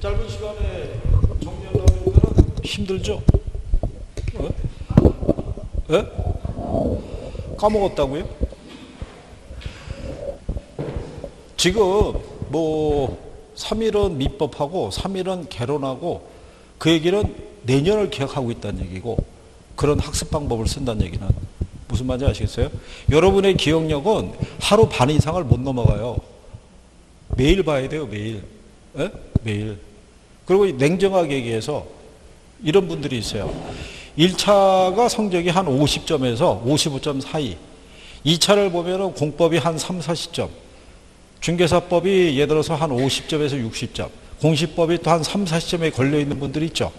짧은 시간에 정리하려면 힘들죠? 예? 까먹었다고요? 지금 뭐 3일은 민법하고 3일은 개론하고 그 얘기는 내년을 기약하고 있다는 얘기고 그런 학습 방법을 쓴다는 얘기는 무슨 말인지 아시겠어요? 여러분의 기억력은 하루 반 이상을 못 넘어가요. 매일 봐야 돼요, 매일. 예? 매일. 그리고 냉정하게 얘기해서 이런 분들이 있어요. 1차가 성적이 한 50점에서 55점 사이. 2차를 보면은 공법이 한 3, 40점. 중개사법이 예를 들어서 한 50점에서 60점. 공시법이 또 한 3, 40점에 걸려 있는 분들이 있죠.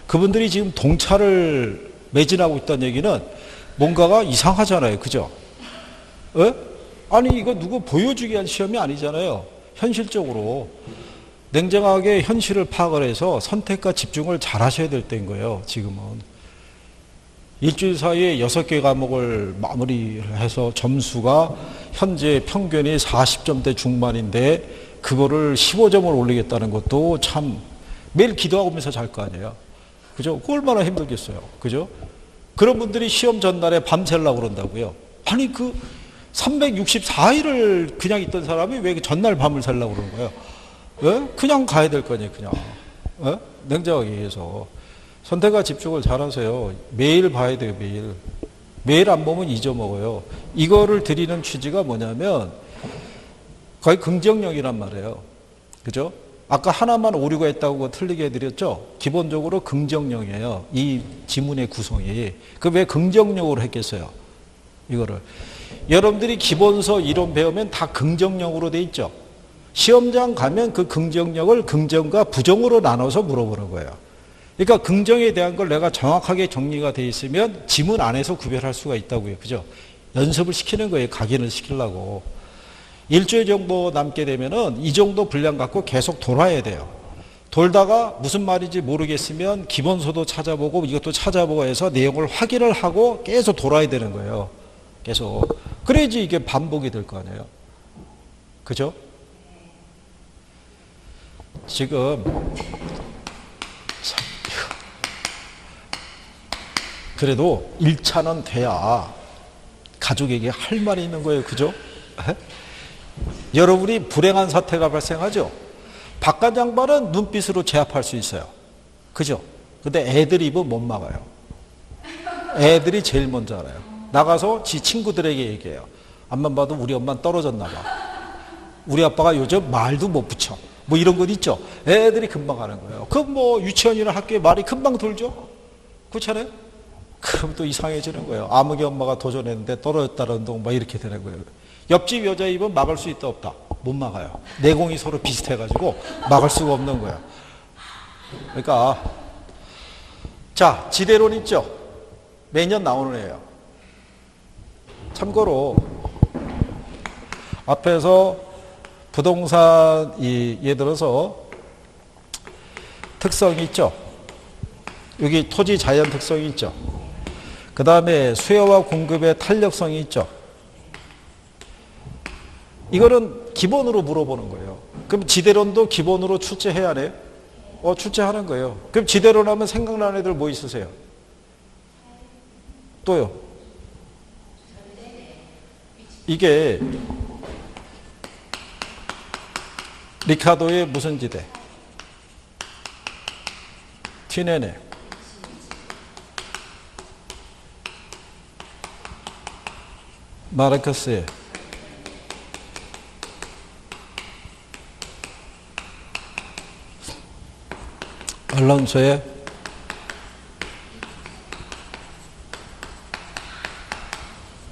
그분들이 지금 동차를 매진하고 있다는 얘기는 뭔가가 이상하잖아요. 그죠? 에? 아니, 이거 누구 보여주기 위한 시험이 아니잖아요. 현실적으로. 냉정하게 현실을 파악을 해서 선택과 집중을 잘 하셔야 될 때인 거예요. 지금은. 일주일 사이에 6개 과목을 마무리를 해서 점수가 현재 평균이 40점대 중반인데 그거를 15점을 올리겠다는 것도 참 매일 기도하면서 잘 거 아니에요. 그죠? 그거 얼마나 힘들겠어요. 그죠? 그런 분들이 시험 전날에 밤새려고 그런다고요. 아니, 그 364일을 그냥 있던 사람이 왜 전날 밤을 새려고 그러는 거예요? 예? 그냥 가야 될 거 아니에요, 그냥. 예? 냉정하게 얘기해서. 선택과 집중을 잘 하세요. 매일 봐야 돼요, 매일. 매일 안 보면 잊어먹어요. 이거를 드리는 취지가 뭐냐면 거의 긍정력이란 말이에요. 그죠? 아까 하나만 오류가 있다고 틀리게 해드렸죠? 기본적으로 긍정력이에요. 이 지문의 구성이. 그 왜 긍정력으로 했겠어요? 이거를. 여러분들이 기본서 이론 배우면 다 긍정력으로 돼 있죠? 시험장 가면 그 긍정력을 긍정과 부정으로 나눠서 물어보는 거예요. 그러니까 긍정에 대한 걸 내가 정확하게 정리가 돼 있으면 지문 안에서 구별할 수가 있다고요. 그죠? 연습을 시키는 거예요. 각인을 시키려고. 일주일 정도 남게 되면은 이 정도 분량 갖고 계속 돌아야 돼요. 돌다가 무슨 말인지 모르겠으면 기본서도 찾아보고 이것도 찾아보고 해서 내용을 확인을 하고 계속 돌아야 되는 거예요. 계속. 그래야지 이게 반복이 될 거 아니에요. 그죠? 지금 그래도 1차는 돼야 가족에게 할 말이 있는 거예요. 그죠? 여러분이 불행한 사태가 발생하죠. 바깥 양반은 눈빛으로 제압할 수 있어요. 그죠? 근데 애들 입은 못 막아요. 애들이 제일 먼저 알아요. 나가서 지 친구들에게 얘기해요. 앞만 봐도 우리 엄마는 떨어졌나 봐. 우리 아빠가 요즘 말도 못 붙여. 뭐 이런 것 있죠. 애들이 금방 하는 거예요. 그럼 뭐 유치원이나 학교에 말이 금방 돌죠. 그렇잖아요. 그럼 또 이상해지는 거예요. 아무개 엄마가 도전했는데 떨어졌다는 동 막 이렇게 되는 거예요. 옆집 여자 입은 막을 수 있다 없다? 못 막아요. 내공이 서로 비슷해가지고 막을 수가 없는 거예요. 그러니까 자, 지대론 있죠. 매년 나오는 애예요. 참고로 앞에서 부동산 예를 들어서 특성이 있죠. 여기 토지 자연 특성이 있죠. 그 다음에 수요와 공급의 탄력성이 있죠. 이거는 기본으로 물어보는 거예요. 그럼 지대론도 기본으로 출제해야 해요? 출제하는 거예요. 그럼 지대론 하면 생각나는 애들 뭐 있으세요? 또요? 이게 리카도의 무슨 지대? 튀네네. 마르크스의 알론소의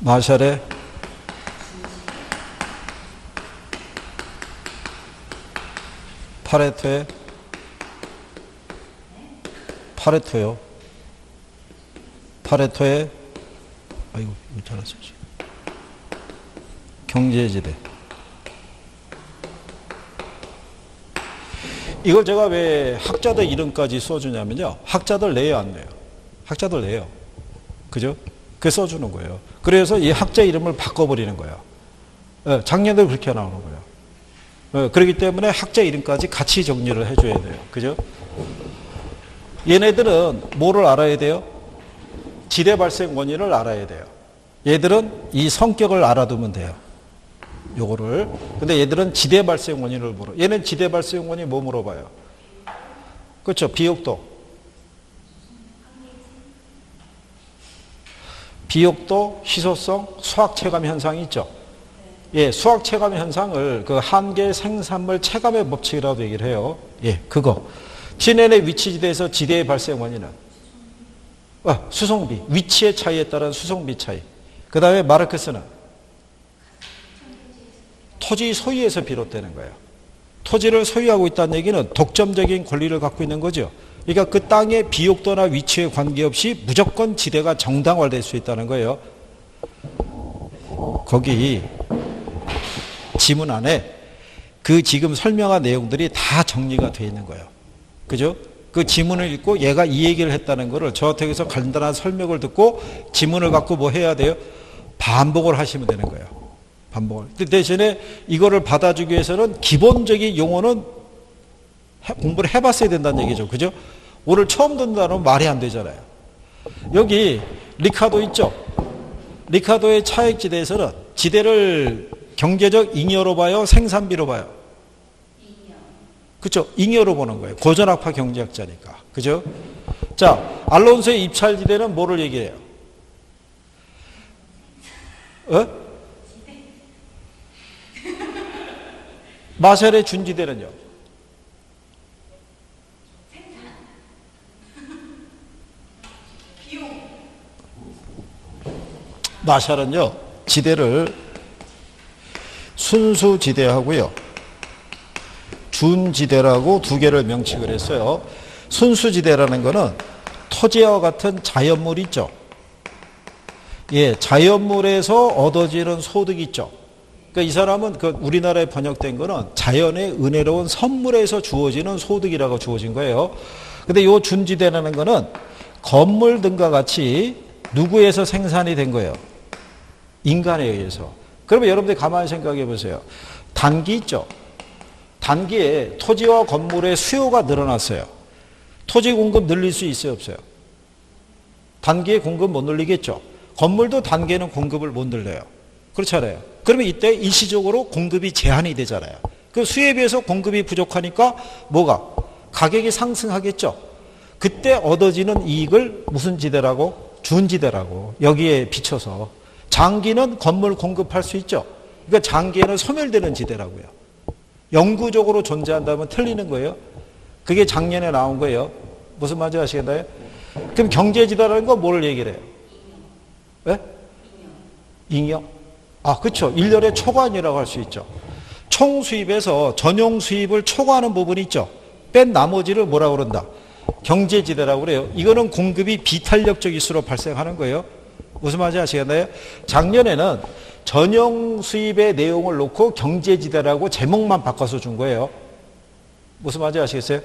마샬의 파레토의 아이고 이거 잘했어. 경제지대. 이걸 제가 왜 학자들 이름까지 써주냐면요. 학자들 내요, 안 내요? 학자들 내요. 그죠? 그게 써주는 거예요. 그래서 이 학자 이름을 바꿔버리는 거예요. 작년에도 그렇게 나오는 거예요. 그렇기 때문에 학자 이름까지 같이 정리를 해줘야 돼요. 그죠? 얘네들은 뭐를 알아야 돼요? 지대 발생 원인을 알아야 돼요. 얘들은 이 성격을 알아두면 돼요. 요거를. 근데 얘들은 지대 발생 원인을 물어. 얘는 지대 발생 원인 뭐 물어봐요? 그렇죠. 비옥도. 비옥도, 희소성, 수학 체감 현상이 있죠. 예, 수학 체감 현상을 그 한계 생산물 체감의 법칙이라고 얘기를 해요. 예, 그거. 진엔의 위치 지대에서 지대의 발생 원인은 수송비, 위치의 차이에 따른 수송비 차이. 그 다음에 마르크스는 토지 소유에서 비롯되는 거예요. 토지를 소유하고 있다는 얘기는 독점적인 권리를 갖고 있는 거죠. 그러니까 그 땅의 비옥도나 위치에 관계없이 무조건 지대가 정당화될 수 있다는 거예요. 거기 지문 안에 그 지금 설명한 내용들이 다 정리가 되어 있는 거예요. 그죠? 그 지문을 읽고 얘가 이 얘기를 했다는 거를 저한테서 간단한 설명을 듣고 지문을 갖고 뭐 해야 돼요? 반복을 하시면 되는 거예요. 반복을. 대신에 이거를 받아주기 위해서는 기본적인 용어는 공부를 해봤어야 된다는 얘기죠. 그죠? 오늘 처음 듣는다는 말이 안 되잖아요. 여기 리카도 있죠? 리카도의 차액지대에서는 지대를 경제적 잉여로 봐요? 생산비로 봐요? 그렇죠? 잉여로 보는 거예요. 고전학파 경제학자니까. 그죠? 자, 알론소의 입찰지대는 뭐를 얘기해요? 마샬의 준지대는요? 마샬은요, 지대를 순수지대하고요, 준지대라고 두 개를 명칭을 했어요. 순수지대라는 거는 토지와 같은 자연물 있죠. 예, 자연물에서 얻어지는 소득이 있죠. 그러니까 이 사람은 그 우리나라에 번역된 거는 자연의 은혜로운 선물에서 주어지는 소득이라고 주어진 거예요. 근데 요 준지대라는 거는 건물 등과 같이 누구에서 생산이 된 거예요? 인간에 의해서. 그러면 여러분들이 가만히 생각해 보세요. 단기 있죠? 단기에 토지와 건물의 수요가 늘어났어요. 토지 공급 늘릴 수 있어요, 없어요? 단기에 공급 못 늘리겠죠. 건물도 단기에는 공급을 못 늘려요. 그렇잖아요. 그러면 이때 일시적으로 공급이 제한이 되잖아요. 그 수요에 비해서 공급이 부족하니까 뭐가? 가격이 상승하겠죠. 그때 얻어지는 이익을 무슨 지대라고? 준지대라고. 여기에 비춰서. 장기는 건물 공급할 수 있죠. 그러니까 장기에는 소멸되는 지대라고요. 영구적으로 존재한다면 틀리는 거예요. 그게 작년에 나온 거예요. 무슨 말인지 아시겠나요? 그럼 경제지대라는 건 뭐를 얘기를 해요? 네? 잉여? 아, 그렇죠. 1년의 초과이라고 할 수 있죠. 총 수입에서 전용 수입을 초과하는 부분이 있죠. 뺀 나머지를 뭐라고 그런다? 경제지대라고 그래요. 이거는 공급이 비탄력적일수록 발생하는 거예요. 무슨 말인지 아시겠나요? 작년에는 전용 수입의 내용을 놓고 경제지대라고 제목만 바꿔서 준 거예요. 무슨 말인지 아시겠어요?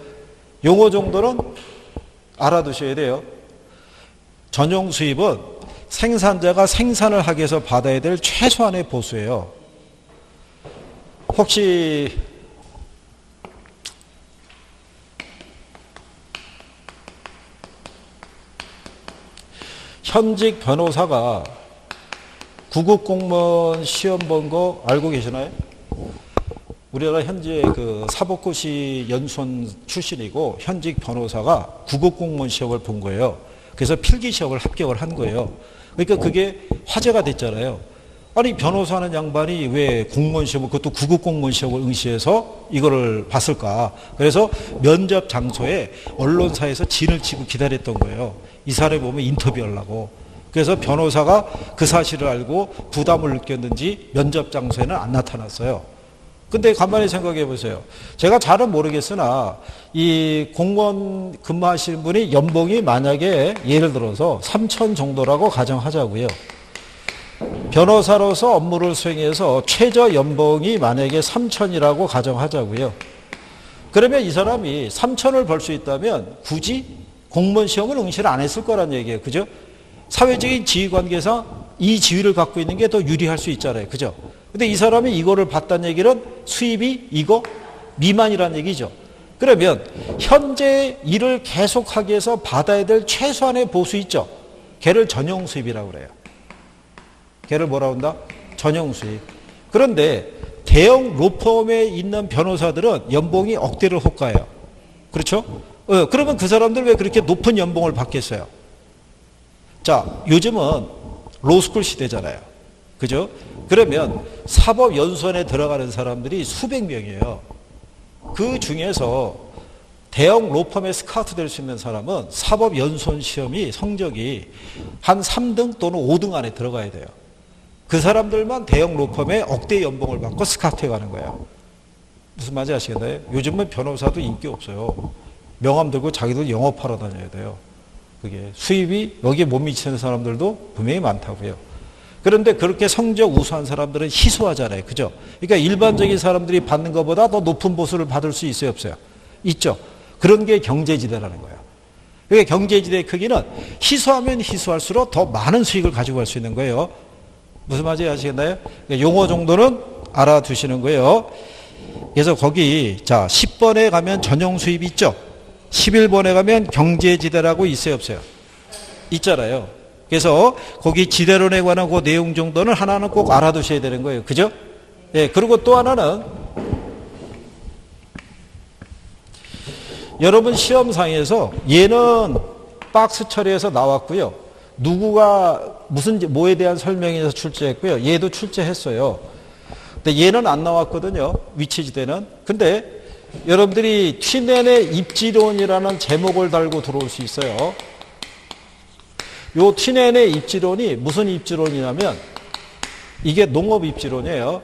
용어 정도는 알아두셔야 돼요. 전용 수입은 생산자가 생산을 하기 위해서 받아야 될 최소한의 보수예요. 혹시 현직 변호사가 구급 공무원 시험 본 거 알고 계시나요? 우리나라 현재 그 사법고시 연수원 출신이고 현직 변호사가 구급 공무원 시험을 본 거예요. 그래서 필기 시험을 합격을 한 거예요. 그러니까 그게 화제가 됐잖아요. 아니 변호사는 양반이 왜 공무원 시험을 그것도 구급 공무원 시험을 응시해서 이거를 봤을까? 그래서 면접 장소에 언론사에서 진을 치고 기다렸던 거예요. 이 사람이 보면 인터뷰하려고. 그래서 변호사가 그 사실을 알고 부담을 느꼈는지 면접 장소에는 안 나타났어요. 근데 간만에 생각해 보세요. 제가 잘은 모르겠으나 이 공무원 근무하시는 분이 연봉이 만약에 예를 들어서 3천 정도라고 가정하자고요. 변호사로서 업무를 수행해서 최저 연봉이 만약에 3천이라고 가정하자고요. 그러면 이 사람이 3천을 벌 수 있다면 굳이 공무원 시험을 응시를 안 했을 거란 얘기예요. 그죠? 사회적인 지위관계상 이 지위를 갖고 있는 게 더 유리할 수 있잖아요. 그죠? 근데 이 사람이 이거를 봤다는 얘기는 수입이 이거 미만이라는 얘기죠. 그러면 현재 일을 계속하기 위해서 받아야 될 최소한의 보수 있죠. 걔를 전용 수입이라고 그래요. 걔를 뭐라고 한다? 전용 수입. 그런데 대형 로펌에 있는 변호사들은 연봉이 억대를 호가해요. 그렇죠? 그러면 그 사람들 왜 그렇게 높은 연봉을 받겠어요? 자, 요즘은 로스쿨 시대잖아요. 그죠? 그러면 사법연수원에 들어가는 사람들이 수백 명이에요. 그 중에서 대형 로펌에 스카우트 될 수 있는 사람은 사법연수원 시험이 성적이 한 3등 또는 5등 안에 들어가야 돼요. 그 사람들만 대형 로펌에 억대 연봉을 받고 스카우트해 가는 거예요. 무슨 말인지 아시겠나요? 요즘은 변호사도 인기 없어요. 명함 들고 자기도 영업하러 다녀야 돼요. 그게 수입이 여기에 못 미치는 사람들도 분명히 많다고요. 그런데 그렇게 성적 우수한 사람들은 희소하잖아요. 그죠? 그러니까 일반적인 사람들이 받는 것보다 더 높은 보수를 받을 수 있어요, 없어요? 있죠. 그런 게 경제지대라는 거예요. 그러니까 경제지대의 크기는 희소하면 희소할수록 더 많은 수익을 가지고 갈 수 있는 거예요. 무슨 말인지 아시겠나요? 그러니까 용어 정도는 알아두시는 거예요. 그래서 거기 자 10번에 가면 전용 수입 있죠. 11번에 가면 경제지대라고 있어요, 없어요? 있잖아요. 그래서 거기 지대론에 관한 그 내용 정도는 하나는 꼭 알아두셔야 되는 거예요. 그죠? 예, 그리고 또 하나는 여러분 시험상에서 얘는 박스 처리해서 나왔고요. 누구가 무슨 뭐에 대한 설명에서 출제했고요. 얘도 출제했어요. 근데 얘는 안 나왔거든요. 위치지대는. 근데 여러분들이 튀넨의 입지론이라는 제목을 달고 들어올 수 있어요. 요 튀넨의 입지론이 무슨 입지론이냐면 이게 농업 입지론이에요.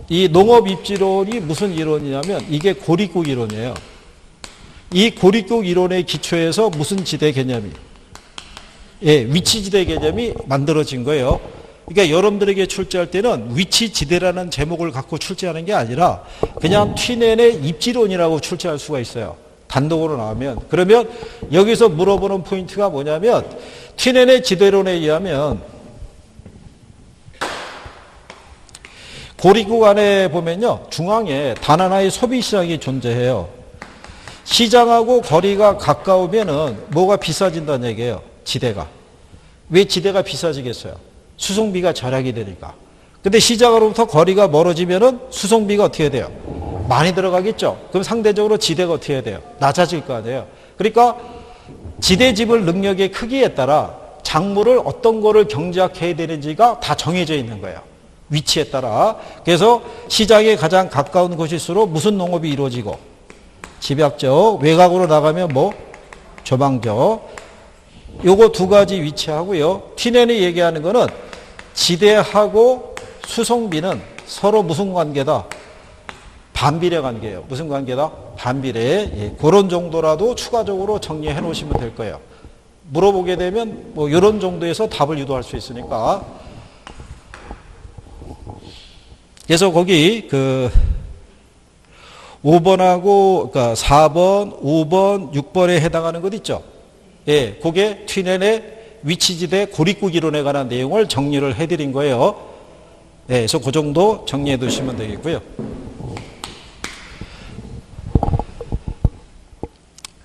이 농업 입지론이 무슨 이론이냐면 이게 고립국 이론이에요. 이 고립국 이론의 기초에서 무슨 지대 개념이 위치지대 개념이 만들어진 거예요. 그러니까 여러분들에게 출제할 때는 위치지대라는 제목을 갖고 출제하는 게 아니라 그냥 튀넨의 입지론이라고 출제할 수가 있어요. 단독으로 나오면. 그러면 여기서 물어보는 포인트가 뭐냐면 튀넨의 지대론에 의하면 고립국 안에 보면요. 중앙에 단 하나의 소비시장이 존재해요. 시장하고 거리가 가까우면은 뭐가 비싸진다는 얘기예요. 지대가. 왜 지대가 비싸지겠어요? 수송비가 절약이 되니까. 근데 시장으로부터 거리가 멀어지면은 수송비가 어떻게 돼요? 많이 들어가겠죠? 그럼 상대적으로 지대가 어떻게 해야 돼요? 낮아질 거 아니에요? 그러니까 지대 지불 능력의 크기에 따라 작물을 어떤 거를 경작해야 되는지가 다 정해져 있는 거예요. 위치에 따라. 그래서 시장에 가장 가까운 곳일수록 무슨 농업이 이루어지고 집약적, 외곽으로 나가면 뭐 조방적. 요거 두 가지 위치하고요. 튀넨이 얘기하는 거는 지대하고 수송비는 서로 무슨 관계다? 반비례 관계예요. 무슨 관계다? 반비례. 예, 그런 정도라도 추가적으로 정리해 놓으시면 될 거예요. 물어보게 되면 뭐 이런 정도에서 답을 유도할 수 있으니까. 그래서 거기 그 5번하고 그러니까 4번, 5번, 6번에 해당하는 것 있죠. 예, 그게 튀넨의 위치지대 고립국 이론에 관한 내용을 정리를 해드린 거예요. 예, 그래서 그 정도 정리해 두시면 되겠고요.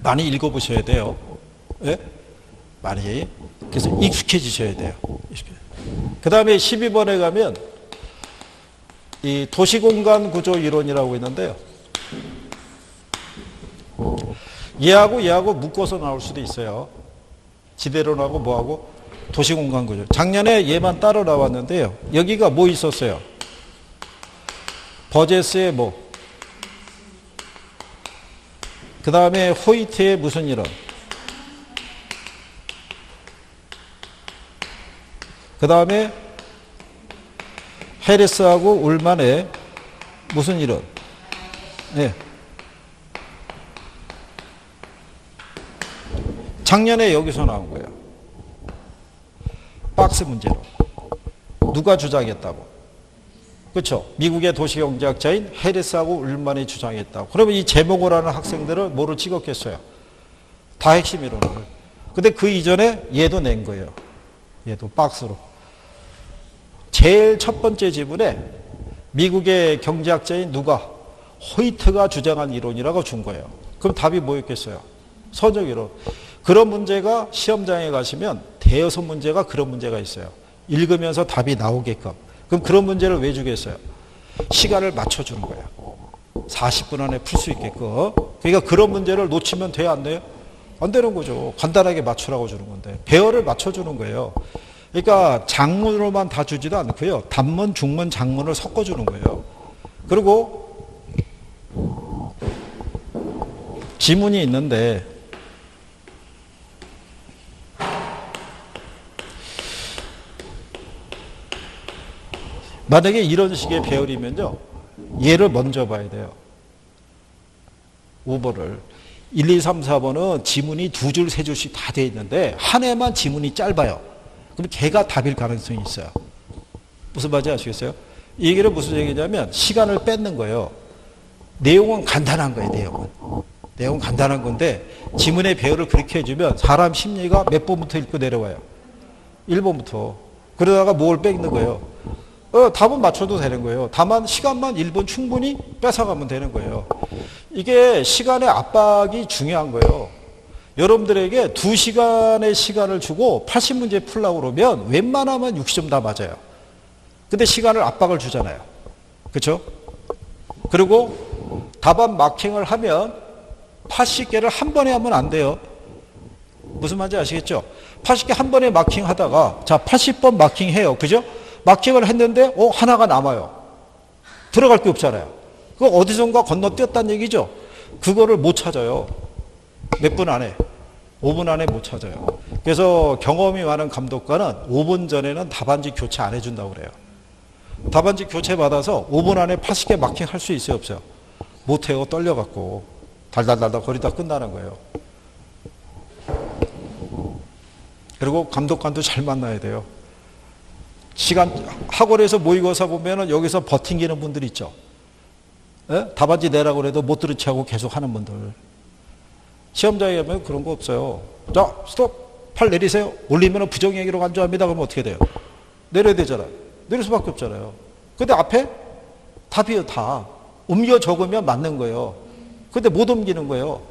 많이 읽어보셔야 돼요. 예? 많이. 그래서 익숙해지셔야 돼요. 그 다음에 12번에 가면 이 도시공간 구조 이론이라고 있는데요. 얘하고 묶어서 나올 수도 있어요. 지대론하고 뭐하고 도시공간 구조. 작년에 얘만 따로 나왔는데요. 여기가 뭐 있었어요? 버제스의 뭐. 그 다음에 호이트의 무슨 이론. 그 다음에 헤레스하고 울만의 무슨 이론. 네. 작년에 여기서 나온 거예요. 박스 문제로. 누가 주장했다고. 그렇죠. 미국의 도시경제학자인 해리스하고 울만이 주장했다고. 그러면 이 제목을 하는 학생들을 뭐로 찍었겠어요? 다 핵심 이론을. 근데 그 이전에 얘도 낸 거예요. 얘도 박스로. 제일 첫 번째 지문에 미국의 경제학자인 누가? 호이트가 주장한 이론이라고 준 거예요. 그럼 답이 뭐였겠어요? 선적 이론. 그런 문제가 시험장에 가시면 대여섯 문제가 그런 문제가 있어요. 읽으면서 답이 나오게끔. 그럼 그런 문제를 왜 주겠어요? 시간을 맞춰주는 거예요. 40분 안에 풀 수 있게끔. 그러니까 그런 문제를 놓치면 돼요, 안 돼요? 안 되는 거죠. 간단하게 맞추라고 주는 건데. 배열을 맞춰주는 거예요. 그러니까 장문으로만 다 주지도 않고요. 단문, 중문, 장문을 섞어주는 거예요. 그리고 지문이 있는데 만약에 이런 식의 배열이면요. 얘를 먼저 봐야 돼요. 5번을. 1, 2, 3, 4번은 지문이 두 줄, 세 줄씩 다 돼 있는데 한 해만 지문이 짧아요. 그럼 걔가 답일 가능성이 있어요. 무슨 말인지 아시겠어요? 이 얘기는 무슨 얘기냐면 시간을 뺏는 거예요. 내용은 간단한 거예요. 내용은 간단한 건데 지문의 배열을 그렇게 해주면 사람 심리가 몇 번부터 읽고 내려와요. 1번부터. 그러다가 뭘 뺏는 거예요. 답은 맞춰도 되는 거예요. 다만 시간만 1번 충분히 뺏어가면 되는 거예요. 이게 시간의 압박이 중요한 거예요. 여러분들에게 2시간의 시간을 주고 80문제 풀라고 그러면 웬만하면 60점 다 맞아요. 근데 시간을 압박을 주잖아요. 그렇죠? 그리고 답안 마킹을 하면 80개를 한 번에 하면 안 돼요. 무슨 말인지 아시겠죠? 80개 한 번에 마킹하다가 자 80번 마킹해요. 그죠? 마킹을 했는데 하나가 남아요. 들어갈 게 없잖아요. 그거 어디선가 건너뛰었다는 얘기죠. 그거를 못 찾아요. 몇 분 안에? 5분 안에 못 찾아요. 그래서 경험이 많은 감독관은 5분 전에는 답안지 교체 안 해준다고 그래요. 답안지 교체 받아서 5분 안에 80개 마킹할 수 있어요, 없어요? 못해요. 떨려갖고 달달달달 거리다 끝나는 거예요. 그리고 감독관도 잘 만나야 돼요. 시간 학원에서 모의고사 보면은 여기서 버팅기는 분들 있죠. 예? 답안지 내라고 해도 못 들은 체하고 계속 하는 분들. 시험장에 가면 그런 거 없어요. 자, 스톱! 팔 내리세요. 올리면 부정행위로 간주합니다. 그러면 어떻게 돼요? 내려야 되잖아요. 내릴 수밖에 없잖아요. 근데 앞에 답이요, 다. 옮겨 적으면 맞는 거예요. 근데 못 옮기는 거예요.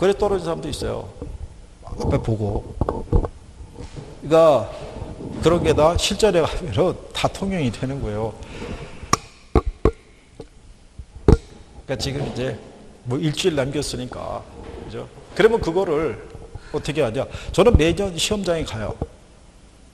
그래 떨어진 사람도 있어요. 앞에 보고. 그러니까 그런 게 다 실전에 가면 다 통용이 되는 거예요. 그러니까 지금 이제 뭐 일주일 남겼으니까, 그죠? 그러면 그거를 어떻게 하냐? 저는 매년 시험장에 가요.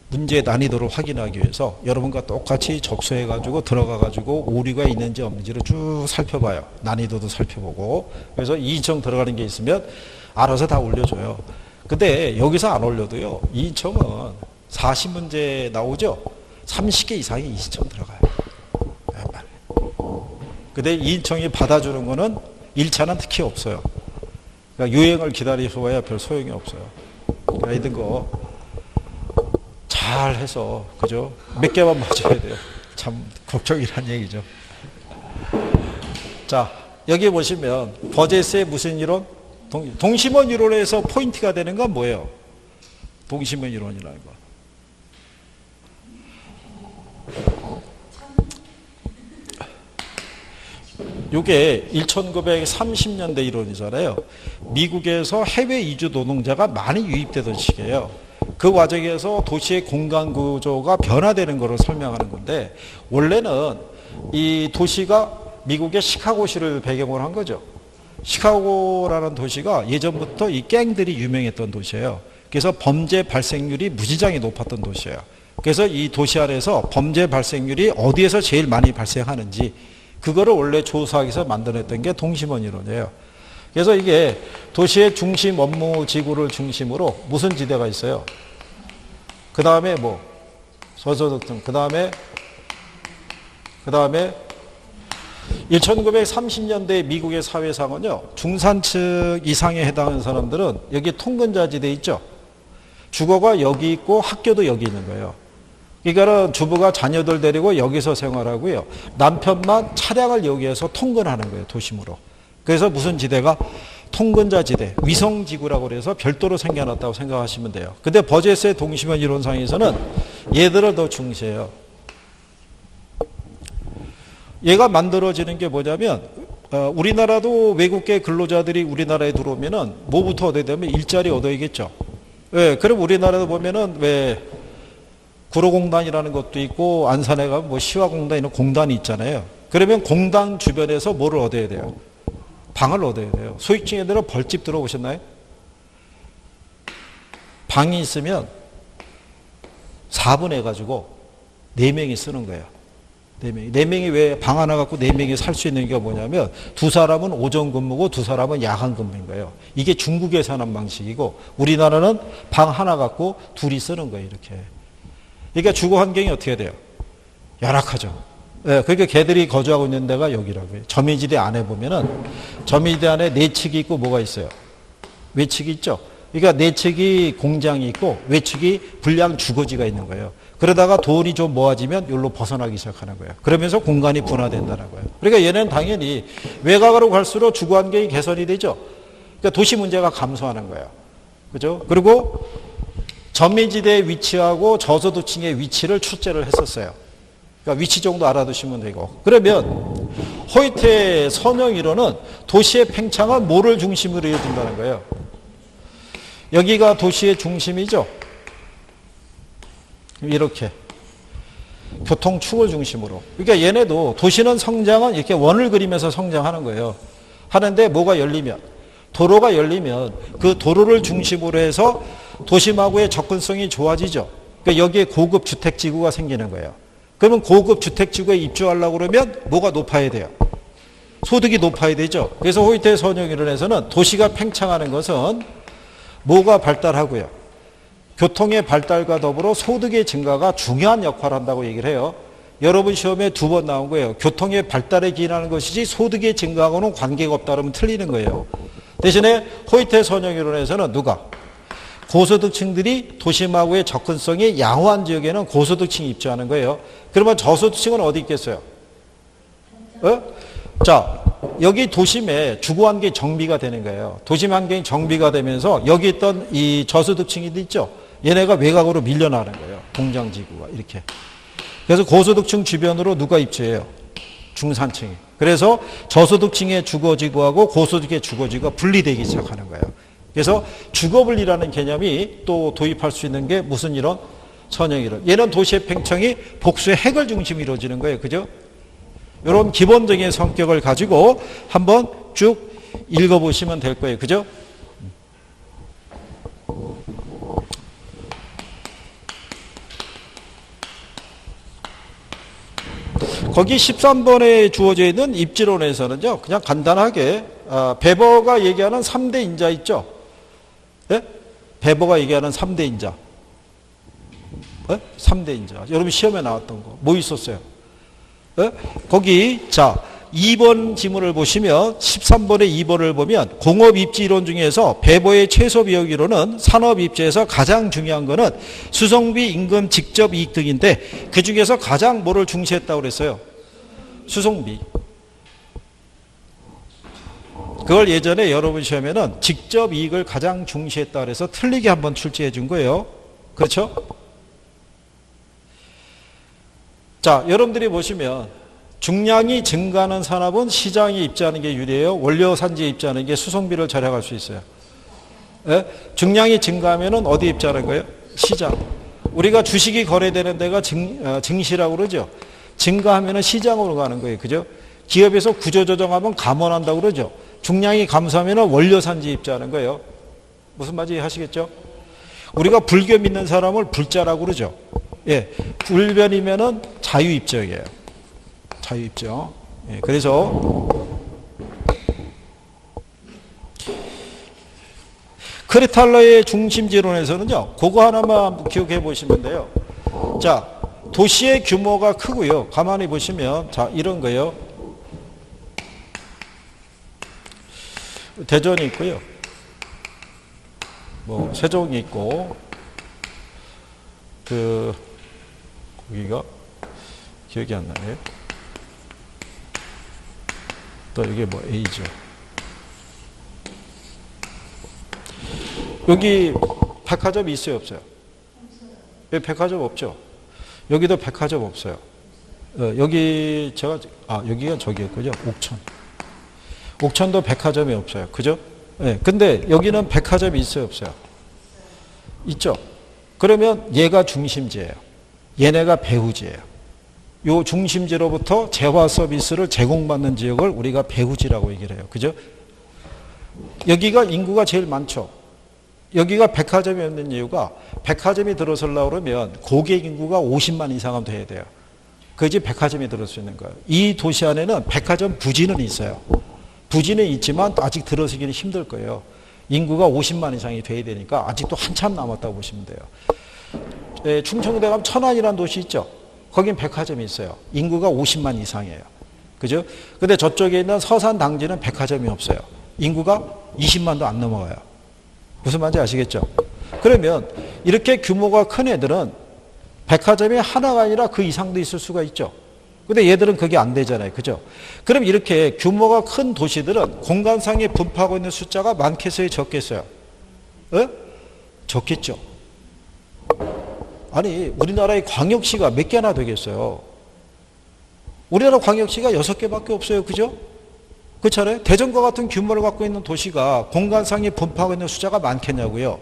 문제 난이도를 확인하기 위해서 여러분과 똑같이 접수해가지고 들어가가지고 오류가 있는지 없는지를 쭉 살펴봐요. 난이도도 살펴보고. 그래서 2인청 들어가는 게 있으면 알아서 다 올려줘요. 근데 여기서 안 올려도요. 2인청은 40문제 나오죠? 30개 이상이 2인청 들어가요. 근데 2인청이 받아주는 거는 1차는 특히 없어요. 그러니까 유행을 기다리서 와야 별 소용이 없어요. 그러니까 이런 거 잘 해서, 그죠? 몇 개만 맞춰야 돼요. 참, 걱정이란 얘기죠. 자, 여기 보시면, 버제스의 무슨 이론? 동심원 이론에서 포인트가 되는 건 뭐예요? 동심원 이론이라는 거. 이게 1930년대 이론이잖아요. 미국에서 해외 이주 노동자가 많이 유입되던 시기예요. 그 과정에서 도시의 공간 구조가 변화되는 것을 설명하는 건데, 원래는 이 도시가 미국의 시카고시를 배경으로 한 거죠. 시카고라는 도시가 예전부터 이 갱들이 유명했던 도시예요. 그래서 범죄 발생률이 무지장이 높았던 도시예요. 그래서 이 도시 안에서 범죄 발생률이 어디에서 제일 많이 발생하는지 그거를 원래 조사하기 위해서 만들어냈던 게 동심원 이론이에요. 그래서 이게 도시의 중심 업무 지구를 중심으로 무슨 지대가 있어요? 그 다음에 뭐 서서득층, 그 다음에 1930년대 미국의 사회상은요, 중산층 이상에 해당하는 사람들은 여기 통근자 지대 있죠? 주거가 여기 있고 학교도 여기 있는 거예요. 그러니까 주부가 자녀들 데리고 여기서 생활하고요. 남편만 차량을 여기에서 통근하는 거예요, 도심으로. 그래서 무슨 지대가? 통근자 지대, 위성지구라고 그래서 별도로 생겨났다고 생각하시면 돼요. 근데 버제스의 동심원 이론상에서는 얘들을 더 중시해요. 얘가 만들어지는 게 뭐냐면 우리나라도 외국계 근로자들이 우리나라에 들어오면은 뭐부터 얻어야 되면 일자리 얻어야겠죠. 예, 그럼 우리나라도 보면은 왜 구로공단이라는 것도 있고 안산에 가면 뭐 시화공단 이런 공단이 있잖아요. 그러면 공단 주변에서 뭐를 얻어야 돼요? 방을 얻어야 돼요. 소액주택들은 벌집 들어보셨나요? 방이 있으면 4분 해가지고 4명이 쓰는 거예요. 4명이. 4명이 왜 방 하나 갖고 4명이 살 수 있는 게 뭐냐면 두 사람은 오전 근무고 두 사람은 야간 근무인 거예요. 이게 중국의 사는 방식이고 우리나라는 방 하나 갖고 둘이 쓰는 거예요. 이렇게. 그러니까 주거 환경이 어떻게 돼요? 열악하죠. 네, 그러니까 걔들이 거주하고 있는 데가 여기라고요. 점이지대 안에 보면은 점이지대 안에 내측이 있고 뭐가 있어요? 외측이 있죠. 그러니까 내측이 공장이 있고 외측이 불량 주거지가 있는 거예요. 그러다가 돈이 좀 모아지면 여기로 벗어나기 시작하는 거예요. 그러면서 공간이 분화된다는 거예요. 그러니까 얘는 당연히 외곽으로 갈수록 주거 환경이 개선이 되죠. 그러니까 도시 문제가 감소하는 거예요. 그죠? 그리고 점미지대에 위치하고 저소득층의 위치를 출제를 했었어요. 그러니까 위치 정도 알아두시면 되고. 그러면 호이트의 선형 이론은 도시의 팽창은 뭐를 중심으로 이어진다는 거예요? 여기가 도시의 중심이죠. 이렇게 교통축을 중심으로. 그러니까 얘네도 도시는 성장은 이렇게 원을 그리면서 성장하는 거예요. 하는데 뭐가 열리면 도로가 열리면 그 도로를 중심으로 해서 도심하고의 접근성이 좋아지죠. 그러니까 여기에 고급 주택지구가 생기는 거예요. 그러면 고급 주택지구에 입주하려고 그러면 뭐가 높아야 돼요? 소득이 높아야 되죠. 그래서 호이트의 선형 이론에서는 도시가 팽창하는 것은 뭐가 발달하고요? 교통의 발달과 더불어 소득의 증가가 중요한 역할을 한다고 얘기를 해요. 여러분 시험에 2번 나온 거예요. 교통의 발달에 기인하는 것이지 소득의 증가하고는 관계가 없다 그러면 틀리는 거예요. 대신에 호이트의 선형 이론에서는 누가? 고소득층들이 도심하고의 접근성이 양호한 지역에는 고소득층이 입주하는 거예요. 그러면 저소득층은 어디 있겠어요? 자, 여기 도심에 주거 환경이 정비가 되는 거예요. 도심 환경이 정비가 되면서 여기 있던 이 저소득층이 있죠. 얘네가 외곽으로 밀려나는 거예요. 공장지구가 이렇게. 그래서 고소득층 주변으로 누가 입주해요? 중산층이. 그래서 저소득층의 주거지구하고 고소득의 주거지구가 분리되기 시작하는 거예요. 그래서 주거분리라는 개념이 또 도입할 수 있는 게 무슨 이론? 선형 이론. 얘는 도시의 팽창이 복수의 핵을 중심으로 이루어지는 거예요. 그죠? 이런 기본적인 성격을 가지고 한번 쭉 읽어보시면 될 거예요. 그죠? 거기 13번에 주어져 있는 입지론에서는요, 그냥 간단하게, 베버가 얘기하는 3대 인자 있죠? 예? 베버가 얘기하는 3대 인자. 예? 3대 인자. 여러분 시험에 나왔던 거. 뭐 있었어요? 예? 거기, 자, 2번 지문을 보시면, 13번의 2번을 보면, 공업 입지 이론 중에서 베버의 최소 비용 이론은 산업 입지에서 가장 중요한 거는 수송비, 임금, 직접 이익 등인데, 그 중에서 가장 뭐를 중시했다고 그랬어요? 수송비. 그걸 예전에 여러분 시험에는 직접 이익을 가장 중시했다 그래서 틀리게 한번 출제해 준 거예요. 그렇죠? 자, 여러분들이 보시면 중량이 증가하는 산업은 시장에 입지하는 게 유리해요. 원료 산지에 입지하는 게 수송비를 절약할 수 있어요. 예? 중량이 증가하면 어디 입지하는 거예요? 시장. 우리가 주식이 거래되는 데가 증시라고 그러죠. 증가하면 시장으로 가는 거예요. 그죠? 기업에서 구조조정하면 감원한다고 그러죠. 중량이 감소하면 원료 산지에 입지하는 거예요. 무슨 말인지 하시겠죠? 우리가 불교 믿는 사람을 불자라고 그러죠. 예, 불변이면은 자유입적이에요. 자유입적. 예, 그래서 크레탈러의 중심지론에서는요, 그거 하나만 기억해 보시면 돼요. 자, 도시의 규모가 크고요. 가만히 보시면, 자, 이런 거예요. 대전이 있고요. 뭐, 세종이 있고, 거기가 기억이 안 나네요. 또 이게 뭐 A죠. 여기 백화점이 있어요, 없어요? 여기 백화점 없죠? 여기도 백화점 없어요. 여기 여기가 저기였군요. 옥천. 옥천도 백화점이 없어요. 그죠? 예. 근데 여기는 백화점이 있어요, 없어요? 있죠. 그러면 얘가 중심지예요. 얘네가 배후지예요. 요 중심지로부터 재화 서비스를 제공받는 지역을 우리가 배후지라고 얘기를 해요. 그죠? 여기가 인구가 제일 많죠. 여기가 백화점이 없는 이유가 백화점이 들어서려고 그러면 고객 인구가 50만 이상은 돼야 돼요. 그지 백화점이 들어올 수 있는 거예요. 이 도시 안에는 백화점 부지는 있어요. 부지는 있지만 아직 들어서기는 힘들 거예요. 인구가 50만 이상이 돼야 되니까 아직도 한참 남았다고 보시면 돼요. 예, 충청도에 가면 천안이라는 도시 있죠. 거긴 백화점이 있어요. 인구가 50만 이상이에요. 그죠? 근데 저쪽에 있는 서산 당지는 백화점이 없어요. 인구가 20만도 안 넘어가요. 무슨 말인지 아시겠죠? 그러면 이렇게 규모가 큰 애들은 백화점이 하나가 아니라 그 이상도 있을 수가 있죠. 근데 얘들은 그게 안 되잖아요. 그죠? 그럼 이렇게 규모가 큰 도시들은 공간상에 분포하고 있는 숫자가 많겠어요? 적겠어요? 에? 적겠죠. 아니, 우리나라의 광역시가 몇 개나 되겠어요? 우리나라 광역시가 6개밖에 없어요. 그죠? 그렇잖아요? 대전과 같은 규모를 갖고 있는 도시가 공간상에 분포하고 있는 숫자가 많겠냐고요?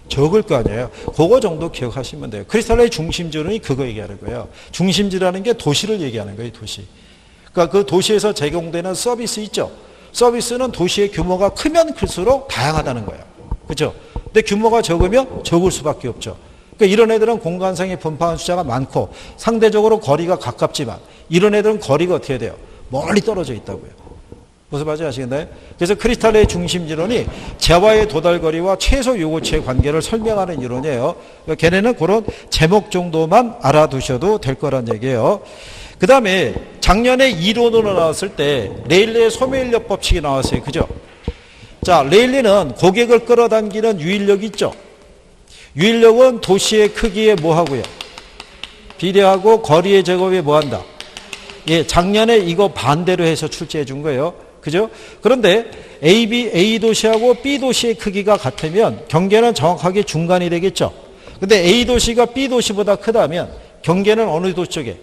적을 거 아니에요. 그거 정도 기억하시면 돼요. 크리스탈의 중심지론이 그거 얘기하는 거예요. 중심지라는 게 도시를 얘기하는 거예요. 도시. 그러니까 그 도시에서 제공되는 서비스 있죠. 서비스는 도시의 규모가 크면 클수록 다양하다는 거예요. 그렇죠? 근데 규모가 적으면 적을 수밖에 없죠. 그러니까 이런 애들은 공간상에 분포하는 숫자가 많고 상대적으로 거리가 가깝지만 이런 애들은 거리가 어떻게 돼요? 멀리 떨어져 있다고요. 무슨 말인지 아시겠나요? 그래서 크리스탈의 중심지론이 재화의 도달거리와 최소 요구치의 관계를 설명하는 이론이에요. 그러니까 걔네는 그런 제목 정도만 알아두셔도 될 거란 얘기예요. 그 다음에 작년에 이론으로 나왔을 때 레일리의 소매인력 법칙이 나왔어요. 그죠? 자, 레일리는 고객을 끌어당기는 유인력이 있죠. 유인력은 도시의 크기에 뭐하고요? 비례하고 거리의 제곱에 뭐한다? 예, 작년에 이거 반대로 해서 출제해 준 거예요. 그죠? 그런데 A 도시하고 B 도시의 크기가 같으면 경계는 정확하게 중간이 되겠죠. 근데 A 도시가 B 도시보다 크다면 경계는 어느 도시 쪽에?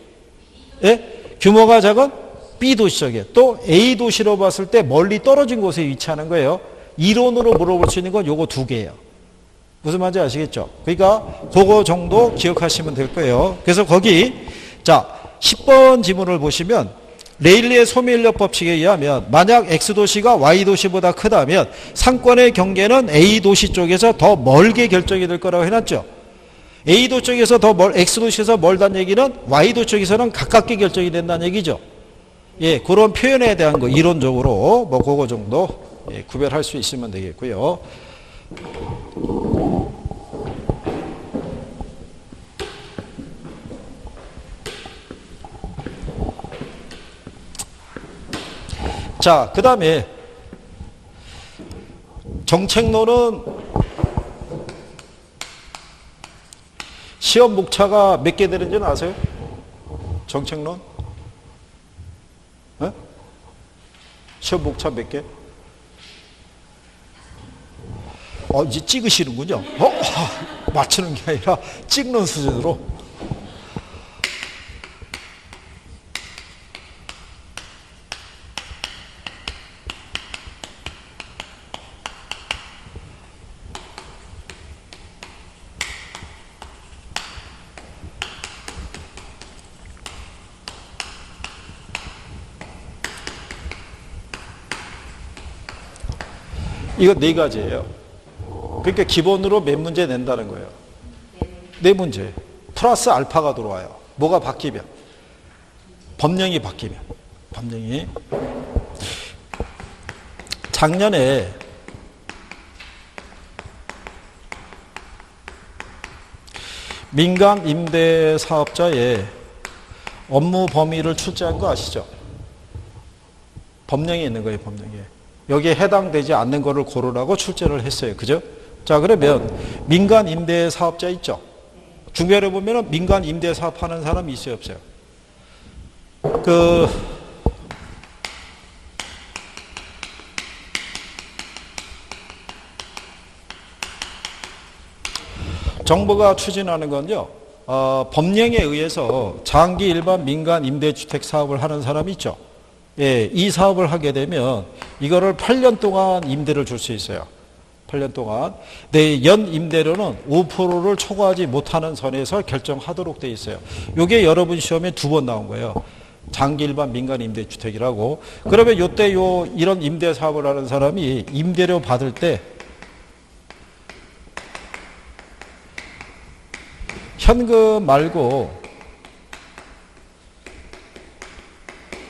예? 규모가 작은 B 도시 쪽에. 또 A 도시로 봤을 때 멀리 떨어진 곳에 위치하는 거예요. 이론으로 물어볼 수 있는 건 요거 두 개예요. 무슨 말인지 아시겠죠? 그러니까 그거 정도 기억하시면 될 거예요. 그래서 거기 자 10번 지문을 보시면 레일리의 소매인력 법칙에 의하면 만약 X도시가 Y도시보다 크다면 상권의 경계는 A도시 쪽에서 더 멀게 결정이 될 거라고 해놨죠. A도 쪽에서 X도시에서 멀다는 얘기는 Y도 쪽에서는 가깝게 결정이 된다는 얘기죠. 예, 그런 표현에 대한 거 이론적으로 뭐 그거 정도 예, 구별할 수 있으면 되겠고요. 자, 그 다음에 정책론은 시험 목차가 몇 개 되는지는 아세요? 정책론? 네? 시험 목차 몇 개? 이제 찍으시는군요. 맞추는 게 아니라 찍는 수준으로. 이거 네 가지예요. 그러니까 기본으로 몇 문제 낸다는 거예요. 네 문제. 플러스 알파가 들어와요. 뭐가 바뀌면? 법령이 바뀌면. 법령이. 작년에 민간 임대 사업자의 업무 범위를 출제한 거 아시죠? 법령에 있는 거예요, 법령에. 여기에 해당되지 않는 거를 고르라고 출제를 했어요. 그죠? 자, 그러면 민간 임대 사업자 있죠? 중간에 보면은 민간 임대 사업하는 사람이 있어요, 없어요? 정부가 추진하는 건요, 법령에 의해서 장기 일반 민간 임대주택 사업을 하는 사람이 있죠. 예, 이 사업을 하게 되면 이거를 8년 동안 임대를 줄 수 있어요. 8년 동안. 네, 연 임대료는 5%를 초과하지 못하는 선에서 결정하도록 돼 있어요. 이게 여러분 시험에 2번 나온 거예요. 장기 일반 민간 임대주택이라고. 그러면 요때 이런 임대 사업을 하는 사람이 임대료 받을 때 현금 말고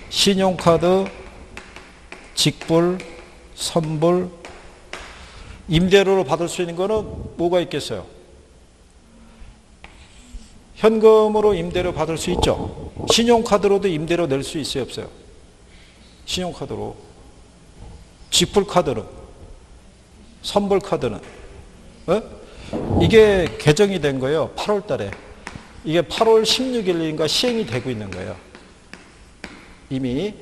신용카드, 직불, 선불, 임대료로 받을 수 있는 거는 뭐가 있겠어요? 현금으로 임대료 받을 수 있죠. 신용카드로도 임대료 낼 수 있어요, 없어요? 신용카드로. 직불카드는, 선불카드는. 어? 이게 개정이 된 거예요. 8월 달에. 이게 8월 16일인가 시행이 되고 있는 거예요. 이미.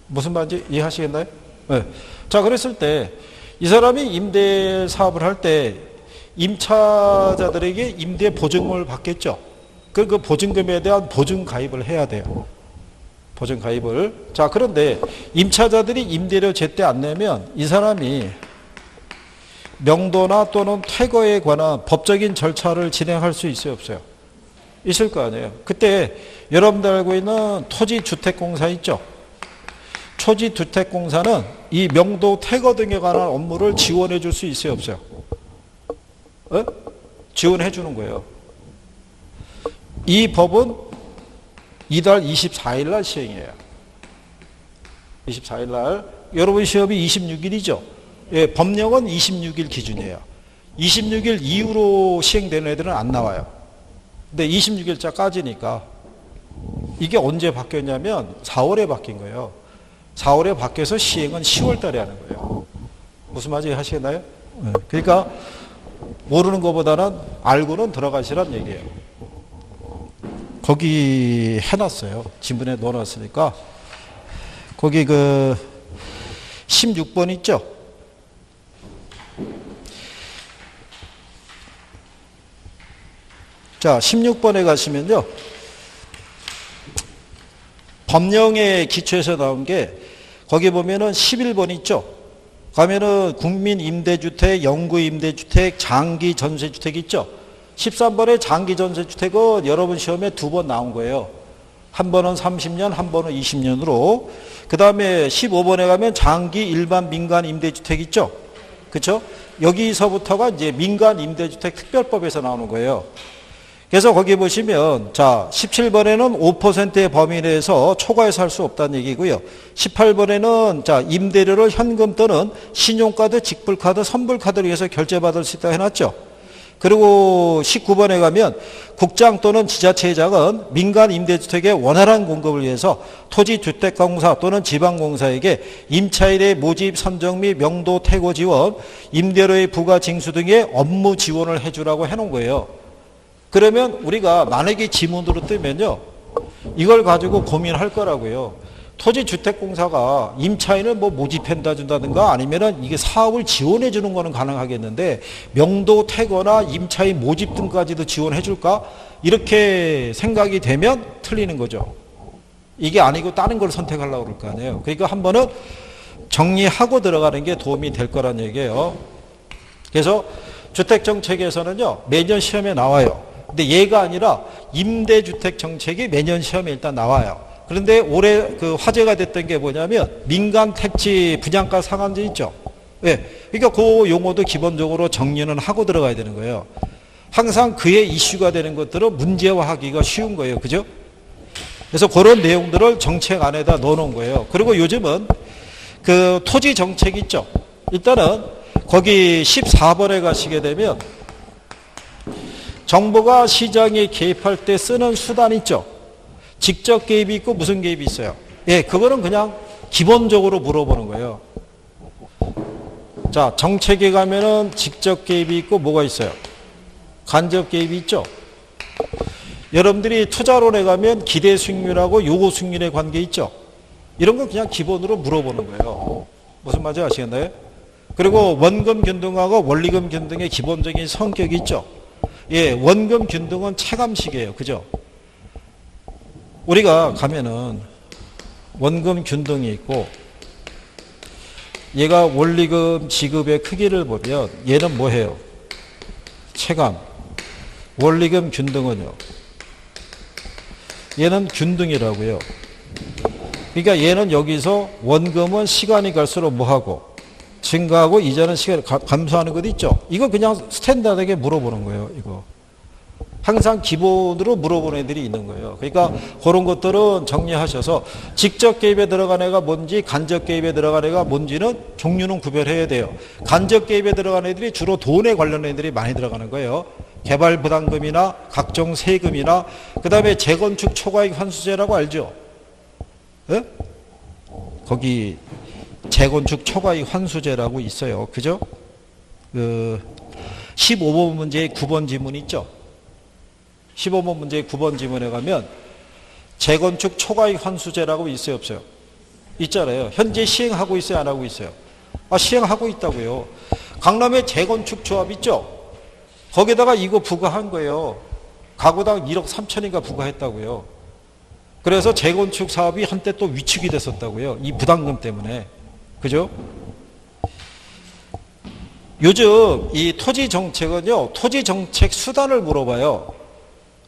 무슨 말인지 이해하시겠나요? 네. 자, 그랬을 때 이 사람이 임대 사업을 할 때 임차자들에게 임대 보증금을 받겠죠. 그 보증금에 대한 보증 가입을 해야 돼요. 보증 가입을. 자, 그런데 임차자들이 임대료 제때 안 내면 이 사람이 명도나 또는 퇴거에 관한 법적인 절차를 진행할 수 있어요, 없어요? 있을 거 아니에요. 그때 여러분들 알고 있는 토지주택공사 있죠? 토지주택공사는 이 명도 퇴거 등에 관한 업무를 지원해 줄 수 있어요, 없어요? 어? 지원해 주는 거예요. 이 법은 이달 24일 날 시행이에요. 24일 날. 여러분 시험이 26일이죠? 예, 법령은 26일 기준이에요. 26일 이후로 시행되는 애들은 안 나와요. 근데 26일자까지니까 이게 언제 바뀌었냐면 4월에 바뀐 거예요. 4월에 바뀌어서 시행은 10월 달에 하는 거예요. 무슨 말인지 하시겠나요? 네. 그러니까 모르는 것보다는 알고는 들어가시란 얘기예요. 거기 해놨어요. 지문에 넣어놨으니까. 거기 16번 있죠? 자, 16번에 가시면요. 법령의 기초에서 나온 게 거기 보면은 11번 있죠. 가면은 국민임대주택, 영구임대주택, 장기전세주택 있죠. 13번에 장기전세주택은 여러분 시험에 2번 나온 거예요. 한 번은 30년, 한 번은 20년으로. 그 다음에 15번에 가면 장기 일반 민간 임대주택 있죠. 그렇죠? 여기서부터가 이제 민간임대주택 특별법에서 나오는 거예요. 그래서 거기 보시면 자 17번에는 5%의 범위 내에서 초과해서 할 수 없다는 얘기고요. 18번에는 자 임대료를 현금 또는 신용카드, 직불카드, 선불카드를 위해서 결제받을 수 있다고 해놨죠. 그리고 19번에 가면 국장 또는 지자체의 장은 민간 임대주택의 원활한 공급을 위해서 토지주택공사 또는 지방공사에게 임차일의 모집 선정 및 명도 퇴거 지원, 임대료의 부과 징수 등의 업무 지원을 해주라고 해놓은 거예요. 그러면 우리가 만약에 지문으로 뜨면요. 이걸 가지고 고민할 거라고요. 토지주택공사가 임차인을 뭐 모집한다 준다든가 아니면은 이게 사업을 지원해 주는 거는 가능하겠는데 명도 퇴거나 임차인 모집 등까지도 지원해 줄까? 이렇게 생각이 되면 틀리는 거죠. 이게 아니고 다른 걸 선택하려고 그럴 거 아니에요. 그러니까 한 번은 정리하고 들어가는 게 도움이 될 거란 얘기예요. 그래서 주택정책에서는요. 매년 시험에 나와요. 근데 얘가 아니라 임대주택 정책이 매년 시험에 일단 나와요. 그런데 올해 화제가 됐던 게 뭐냐면 민간 택지 분양가 상한제 있죠. 네. 그러니까 그 용어도 기본적으로 정리는 하고 들어가야 되는 거예요. 항상 그의 이슈가 되는 것들은 문제화하기가 쉬운 거예요. 그죠? 그래서 그런 내용들을 정책 안에다 넣어놓은 거예요. 그리고 요즘은 토지 정책 있죠. 일단은 거기 14번에 가시게 되면 정부가 시장에 개입할 때 쓰는 수단 있죠. 직접 개입이 있고 무슨 개입이 있어요. 예, 그거는 그냥 기본적으로 물어보는 거예요. 자, 정책에 가면은 직접 개입이 있고 뭐가 있어요? 간접 개입이 있죠. 여러분들이 투자론에 가면 기대 수익률하고 요구 수익률의 관계 있죠. 이런 건 그냥 기본으로 물어보는 거예요. 무슨 말인지 아시겠나요? 그리고 원금 균등하고 원리금 균등의 기본적인 성격이 있죠. 예, 원금 균등은 체감식이에요. 그죠? 우리가 가면은 원금 균등이 있고 얘가 원리금 지급의 크기를 보면 얘는 뭐예요? 체감. 원리금 균등은요. 얘는 균등이라고요. 그러니까 얘는 여기서 원금은 시간이 갈수록 뭐하고 증가하고 이자는 시간이 감소하는 것 있죠. 이거 그냥 스탠다드하게 물어보는 거예요. 이거. 항상 기본으로 물어보는 애들이 있는 거예요. 그러니까 그런 것들은 정리하셔서 직접 개입에 들어간 애가 뭔지 간접 개입에 들어간 애가 뭔지는 종류는 구별해야 돼요. 간접 개입에 들어간 애들이 주로 돈에 관련된 애들이 많이 들어가는 거예요. 개발 부담금이나 각종 세금이나 그다음에 재건축 초과이익 환수제라고 알죠? 네? 거기 재건축 초과이익 환수제라고 있어요. 그죠? 15번 문제의 9번 지문 있죠? 15번 문제의 9번 지문에 가면 재건축 초과이익 환수제라고 있어요, 없어요? 있잖아요. 현재 시행하고 있어요, 안 하고 있어요? 시행하고 있다고요. 강남에 재건축 조합 있죠? 거기다가 이거 부과한 거예요. 가구당 1억 3천인가 부과했다고요. 그래서 재건축 사업이 한때 또 위축이 됐었다고요. 이 부담금 때문에. 그죠? 요즘 이 토지 정책은요, 토지 정책 수단을 물어봐요.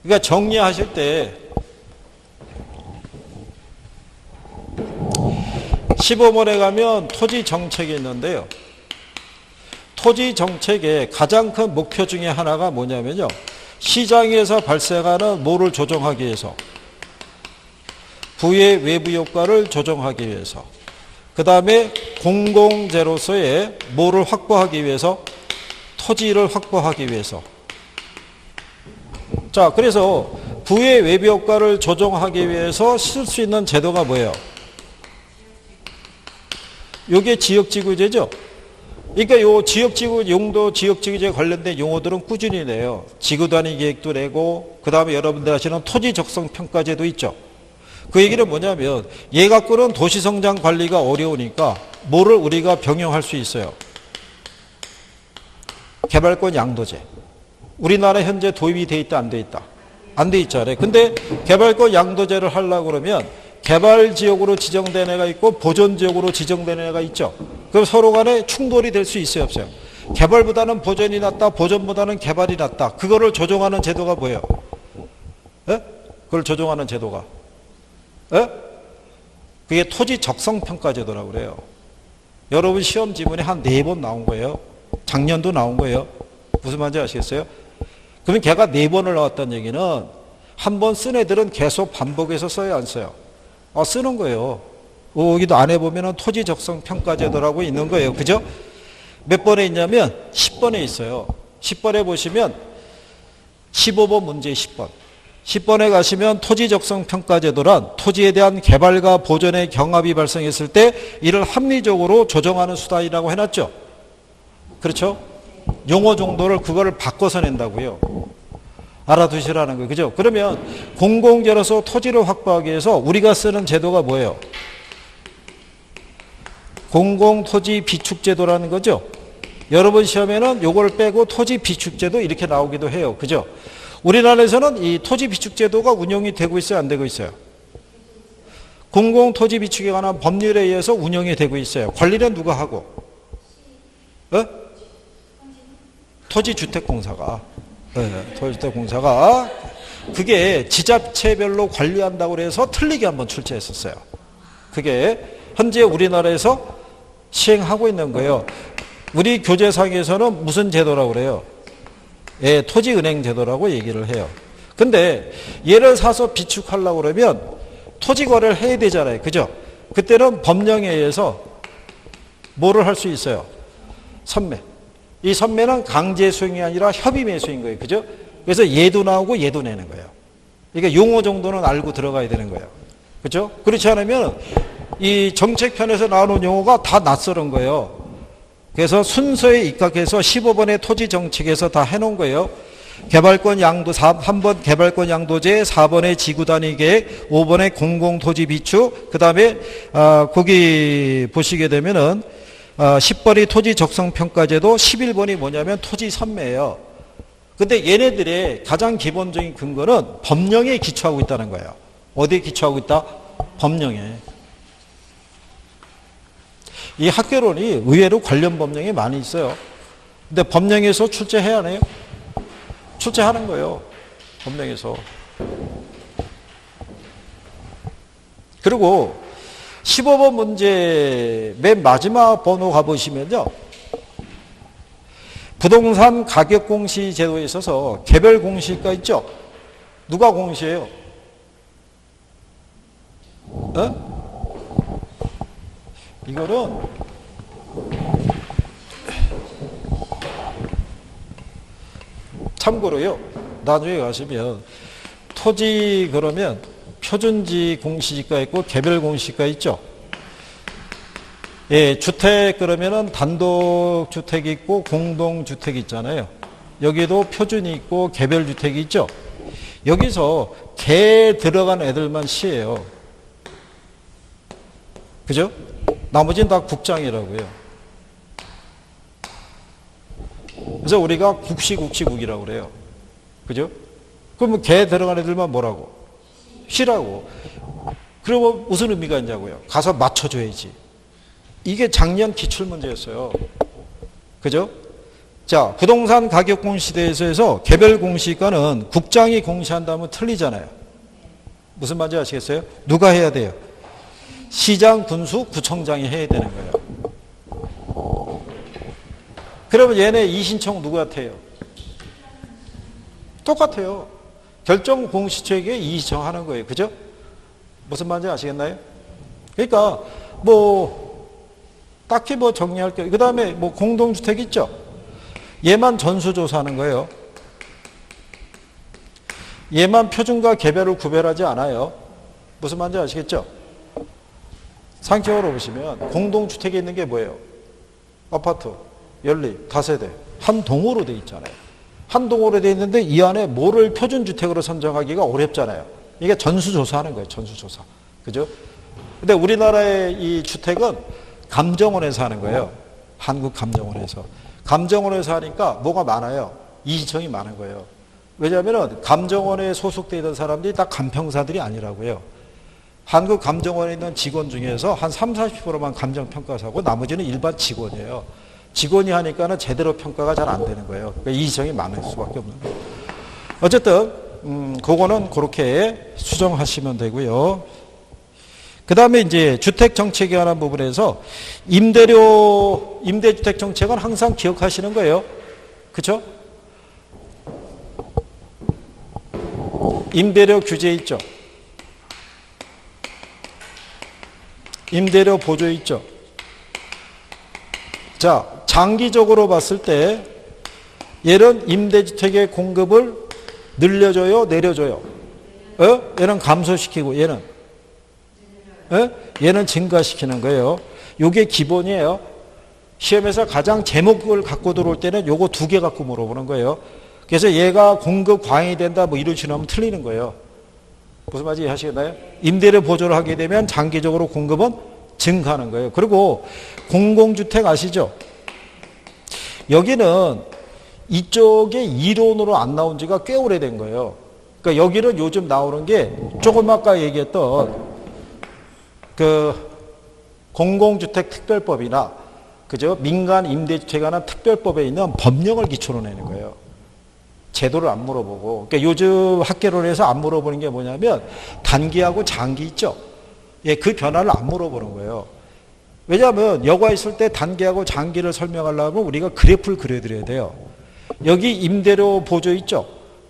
그러니까 정리하실 때 15번에 가면 토지 정책이 있는데요. 토지 정책의 가장 큰 목표 중에 하나가 뭐냐면요. 시장에서 발생하는 뭐를 조정하기 위해서, 부의 외부 효과를 조정하기 위해서, 그 다음에 공공재로서의 뭐를 확보하기 위해서, 토지를 확보하기 위해서. 자, 그래서 부의 외부 효과를 조정하기 위해서 쓸 수 있는 제도가 뭐예요? 이게 지역지구제죠. 그러니까 요 지역지구 용도 지역지구제 관련된 용어들은 꾸준히 내요. 지구단위 계획도 내고 그 다음에 여러분들 아시는 토지 적성 평가제도 있죠. 그 얘기는 뭐냐면 얘 갖고는 도시성장 관리가 어려우니까 뭐를 우리가 병용할 수 있어요. 개발권 양도제. 우리나라 현재 도입이 돼 있다, 안 돼 있다? 안 돼 있잖아요. 근데 개발권 양도제를 하려고 그러면 개발지역으로 지정된 애가 있고 보존지역으로 지정된 애가 있죠. 그럼 서로 간에 충돌이 될 수 있어요, 없어요? 개발보다는 보존이 낫다, 보존보다는 개발이 낫다. 그거를 조정하는 제도가 뭐예요? 에? 그걸 조정하는 제도가. 에? 그게 토지 적성평가제도라고 그래요. 여러분 시험 지문에 한 4번 나온 거예요. 작년도 나온 거예요. 무슨 말인지 아시겠어요? 그러면 걔가 4번을 나왔다는 얘기는 한 번 쓴 애들은 계속 반복해서 써요, 안 써요? 쓰는 거예요. 여기도 안에 보면은 토지 적성 평가제도라고 있는 거예요. 그죠? 몇 번에 있냐면 10번에 있어요. 10번에 보시면 15번 문제 10번. 10번에 가시면 토지 적성 평가제도란 토지에 대한 개발과 보존의 경합이 발생했을 때 이를 합리적으로 조정하는 수단이라고 해놨죠. 그렇죠? 용어 정도를 그거를 바꿔서 낸다고요. 알아두시라는 거예요. 그죠? 그러면 공공재로서 토지를 확보하기 위해서 우리가 쓰는 제도가 뭐예요? 공공토지 비축제도라는 거죠. 여러분 시험에는 요걸 빼고 토지 비축제도 이렇게 나오기도 해요. 그죠? 우리나라에서는 이 토지 비축제도가 운영이 되고 있어요, 안 되고 있어요? 공공토지 비축에 관한 법률에 의해서 운영이 되고 있어요. 관리는 누가 하고? 토지주택공사가. 토지주택공사가 그게 지자체별로 관리한다고 해서 틀리게 한번 출제했었어요. 그게 현재 우리나라에서 시행하고 있는 거예요. 우리 교재상에서는 무슨 제도라고 그래요? 예, 토지은행 제도라고 얘기를 해요. 근데 얘를 사서 비축하려고 그러면 토지거래를 해야 되잖아요. 그죠? 그때는 법령에 의해서 뭐를 할 수 있어요? 선매. 이 선매는 강제 수용이 아니라 협의 매수인 거예요. 그죠? 그래서 얘도 나오고 얘도 내는 거예요. 그러니까 용어 정도는 알고 들어가야 되는 거예요. 그죠? 그렇지 않으면 이 정책편에서 나오는 용어가 다 낯설은 거예요. 그래서 순서에 입각해서 15번의 토지 정책에서 다 해놓은 거예요. 개발권 양도, 3번 개발권 양도제, 4번의 지구단위 계획, 5번의 공공토지 비축, 그 다음에, 거기 보시게 되면은, 10번이 토지 적성평가제도, 11번이 뭐냐면 토지 선매예요. 근데 얘네들의 가장 기본적인 근거는 법령에 기초하고 있다는 거예요. 어디에 기초하고 있다? 법령에. 이 학개론이 의외로 관련 법령이 많이 있어요. 근데 법령에서 출제해야 하네요. 출제하는 거예요. 법령에서. 그리고 15번 문제 맨 마지막 번호 가보시면요. 부동산 가격 공시 제도에 있어서 개별 공시가 있죠. 누가 공시해요? 이거는 참고로요. 나중에 가시면 토지 그러면 표준지 공시지가 있고 개별 공시가 있죠. 예, 주택 그러면은 단독 주택이 있고 공동 주택이 있잖아요. 여기도 표준이 있고 개별 주택이 있죠. 여기서 개 들어간 애들만 시예요. 그죠? 나머지는 다 국장이라고요. 그래서 우리가 국시국이라고 그래요. 그죠? 그러면 개 들어간 애들만 뭐라고? 시라고. 그러면 무슨 의미가 있냐고요? 가서 맞춰줘야지. 이게 작년 기출문제였어요. 그죠? 자, 부동산 가격 공시대에서 개별 공시가는 국장이 공시한다면 틀리잖아요. 무슨 말인지 아시겠어요? 누가 해야 돼요? 시장, 군수, 구청장이 해야 되는 거예요. 그러면 얘네 이신청 누구한테 해요? 똑같아요. 결정 공시처에게 이신청하는 거예요. 그죠? 무슨 말인지 아시겠나요? 그러니까 딱히 정리할 게, 그 다음에 공동주택 있죠? 얘만 전수조사하는 거예요. 얘만 표준과 개별을 구별하지 않아요. 무슨 말인지 아시겠죠? 상식적으로 보시면 공동주택에 있는 게 뭐예요? 아파트, 연립, 다세대, 한 동으로 돼 있잖아요. 한 동으로 돼 있는데 이 안에 뭐를 표준주택으로 선정하기가 어렵잖아요. 이게 전수조사하는 거예요. 전수조사. 그죠? 근데 우리나라의 이 주택은 감정원에서 하는 거예요. 한국감정원에서. 감정원에서 하니까 뭐가 많아요? 이시청이 많은 거예요. 왜냐하면 감정원에 소속되어 있는 사람들이 다 감평사들이 아니라고요. 한국감정원에 있는 직원 중에서 한 30, 40%만 감정평가사고 나머지는 일반 직원이에요. 직원이 하니까는 제대로 평가가 잘 안 되는 거예요. 그러니까 이시청이 많을 수밖에 없는 거예요. 어쨌든 그거는 그렇게 수정하시면 되고요. 그 다음에 이제 주택정책에 관한 부분에서 임대주택 정책은 항상 기억하시는 거예요. 그렇죠? 임대료 규제 있죠. 임대료 보조 있죠. 자, 장기적으로 봤을 때 얘는 임대주택의 공급을 늘려줘요, 내려줘요? 얘는 감소시키고 얘는 증가시키는 거예요. 이게 기본이에요. 시험에서 가장 제목을 갖고 들어올 때는 요거 두 개 갖고 물어보는 거예요. 그래서 얘가 공급 과잉이 된다 이런 식으로 하면 틀리는 거예요. 무슨 말인지 이해하시겠나요? 임대료 보조를 하게 되면 장기적으로 공급은 증가하는 거예요. 그리고 공공주택 아시죠? 여기는 이쪽에 이론으로 안 나온 지가 꽤 오래된 거예요. 그러니까 여기는 요즘 나오는 게 조금 아까 얘기했던 공공주택 특별법이나 그죠? 민간 임대주택에 관한 특별법에 있는 법령을 기초로 내는 거예요. 제도를 안 물어보고. 그러니까 요즘 학계론에서 안 물어보는 게 뭐냐면 단기하고 장기 있죠? 예, 그 변화를 안 물어보는 거예요. 왜냐하면 여과 있을 때 단기하고 장기를 설명하려면 우리가 그래프를 그려드려야 돼요. 여기 임대료 보조 있죠?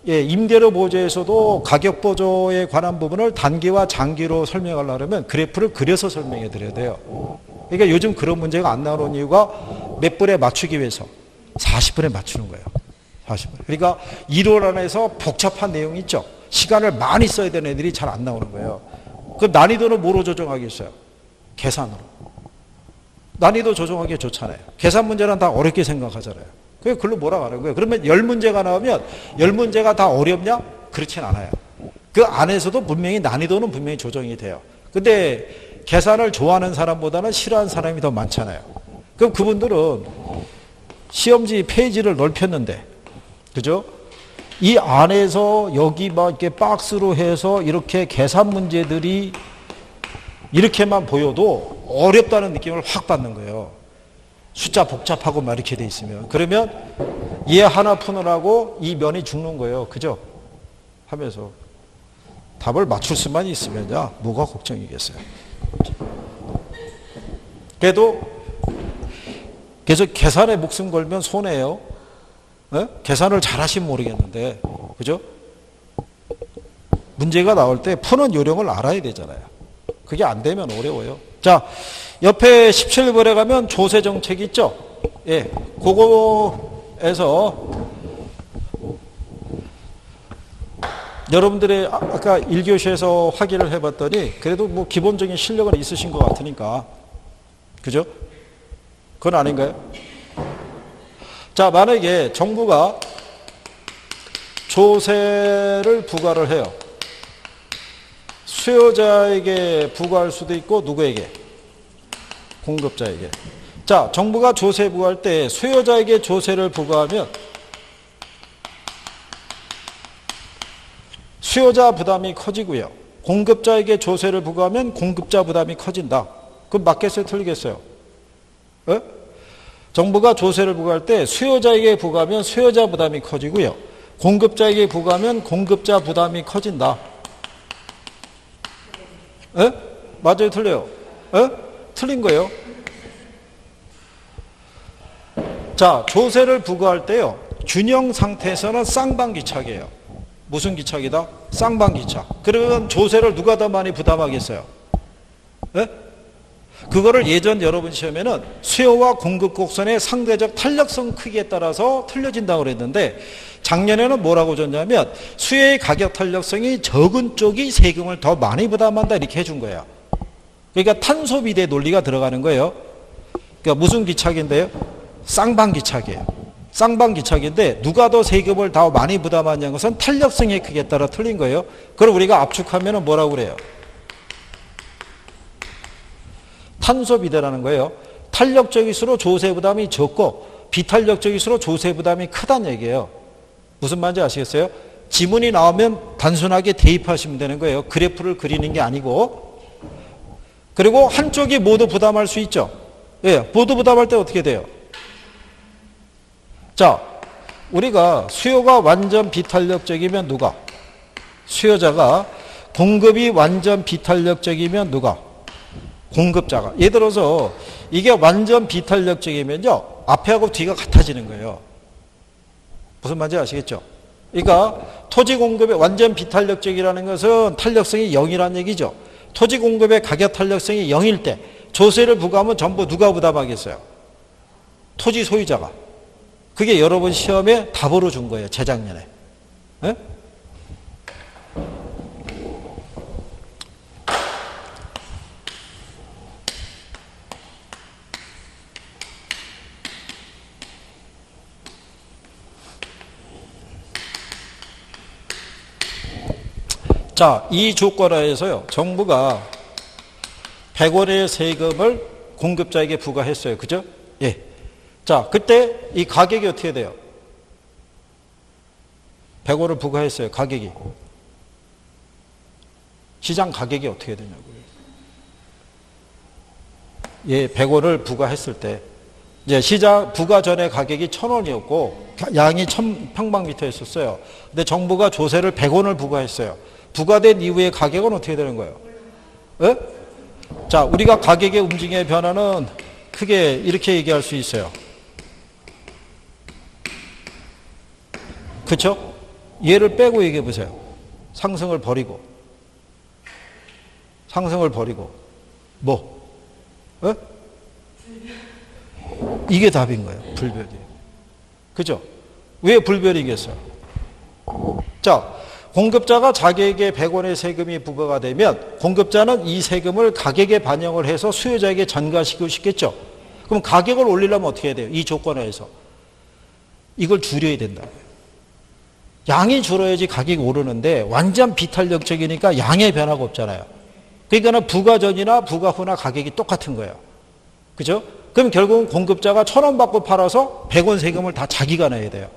예, 임대료 보조에서도 가격 보조에 관한 부분을 단기와 장기로 설명하려면 그래프를 그려서 설명해 드려야 돼요. 그러니까 요즘 그런 문제가 안 나오는 이유가 몇 분에 맞추기 위해서 40분에 맞추는 거예요. 40분. 그러니까 이론 안에서 복잡한 내용이 있죠. 시간을 많이 써야 되는 애들이 잘 안 나오는 거예요. 그 난이도는 뭐로 조정하겠어요? 계산으로. 난이도 조정하기 좋잖아요. 계산 문제는 다 어렵게 생각하잖아요. 그게 글로 몰아가는 거예요. 그러면 10문제가 나오면 10문제가 다 어렵냐? 그렇진 않아요. 그 안에서도 분명히 난이도는 분명히 조정이 돼요. 근데 계산을 좋아하는 사람보다는 싫어하는 사람이 더 많잖아요. 그럼 그분들은 시험지 페이지를 넓혔는데, 그죠? 이 안에서 여기 막 이렇게 박스로 해서 이렇게 계산 문제들이 이렇게만 보여도 어렵다는 느낌을 확 받는 거예요. 숫자 복잡하고 막 이렇게 돼 있으면. 그러면 얘 하나 푸느라고 이 면이 죽는 거예요. 그죠? 하면서 답을 맞출 수만 있으면야 뭐가 걱정이겠어요. 그래도 계속 계산에 목숨 걸면 손해예요. 네? 계산을 잘 하시면 모르겠는데, 그죠? 문제가 나올 때 푸는 요령을 알아야 되잖아요. 그게 안 되면 어려워요. 자, 옆에 17번에 가면 조세 정책 있죠? 예, 그거에서 여러분들의 아까 1교시에서 확인을 해봤더니 그래도 뭐 기본적인 실력은 있으신 것 같으니까. 그죠? 그건 아닌가요? 자, 만약에 정부가 조세를 부과를 해요. 수요자에게 부과할 수도 있고 누구에게? 공급자에게. 자, 정부가 조세 부과할 때 수요자에게 조세를 부과하면 수요자 부담이 커지고요. 공급자에게 조세를 부과하면 공급자 부담이 커진다. 그럼 맞겠어요? 틀리겠어요? 에? 정부가 조세를 부과할 때 수요자에게 부과하면 수요자 부담이 커지고요. 공급자에게 부과하면 공급자 부담이 커진다. 에? 맞아요? 틀려요? 에? 틀린 거예요. 자, 조세를 부과할 때요. 균형 상태에서는 쌍방기착이에요. 무슨 기착이다? 쌍방기착. 그러면 조세를 누가 더 많이 부담하겠어요? 에? 그거를 예전 여러분 시험에는 수요와 공급 곡선의 상대적 탄력성 크기에 따라서 틀려진다고 그랬는데 작년에는 뭐라고 줬냐면 수요의 가격 탄력성이 적은 쪽이 세금을 더 많이 부담한다 이렇게 해준 거예요. 그러니까 탄소 비례 논리가 들어가는 거예요. 그러니까 무슨 기착인데요? 쌍방기착이에요. 쌍방기착인데 누가 더 세금을 더 많이 부담하냐는 것은 탄력성의 크기에 따라 틀린 거예요. 그걸 우리가 압축하면 뭐라고 그래요? 탄소 비례라는 거예요. 탄력적일수록 조세 부담이 적고 비탄력적일수록 조세 부담이 크다는 얘기예요. 무슨 말인지 아시겠어요? 지문이 나오면 단순하게 대입하시면 되는 거예요. 그래프를 그리는 게 아니고. 그리고 한쪽이 모두 부담할 수 있죠. 예, 모두 부담할 때 어떻게 돼요? 자, 우리가 수요가 완전 비탄력적이면 누가? 수요자가. 공급이 완전 비탄력적이면 누가? 공급자가. 예를 들어서 이게 완전 비탄력적이면요. 앞에하고 뒤가 같아지는 거예요. 무슨 말인지 아시겠죠? 그러니까 토지 공급의 완전 비탄력적이라는 것은 탄력성이 0이라는 얘기죠. 토지 공급의 가격 탄력성이 0일 때 조세를 부과하면 전부 누가 부담하겠어요? 토지 소유자가. 그게 여러분 시험에 답으로 준 거예요. 재작년에. 네? 자, 이 조건하에서요. 정부가 100원의 세금을 공급자에게 부과했어요. 그죠? 예. 자, 그때 이 가격이 어떻게 돼요? 100원을 부과했어요. 가격이. 시장 가격이 어떻게 되냐고요. 예, 100원을 부과했을 때 이제 시장 부과 전에 가격이 1,000원이었고 양이 1,000평방미터였었어요. 근데 정부가 조세를 100원을 부과했어요. 부과된 이후에 가격은 어떻게 되는 거예요? 예? 자, 우리가 가격의 움직임의 변화는 크게 이렇게 얘기할 수 있어요. 그렇죠? 얘를 빼고 얘기해 보세요. 상승을 버리고. 상승을 버리고. 뭐? 예? 이게 답인 거예요. 불변이. 그죠? 왜 불변이겠어요? 자, 공급자가 자기에게 100원의 세금이 부과가 되면 공급자는 이 세금을 가격에 반영을 해서 수요자에게 전가시키고 싶겠죠. 그럼 가격을 올리려면 어떻게 해야 돼요? 이 조건하에서. 이걸 줄여야 된다. 양이 줄어야지 가격이 오르는데 완전 비탄력적이니까 양의 변화가 없잖아요. 그러니까 부과 전이나 부과 후나 가격이 똑같은 거예요. 그죠? 그럼 결국은 공급자가 1,000원 받고 팔아서 100원 세금을 다 자기가 내야 돼요.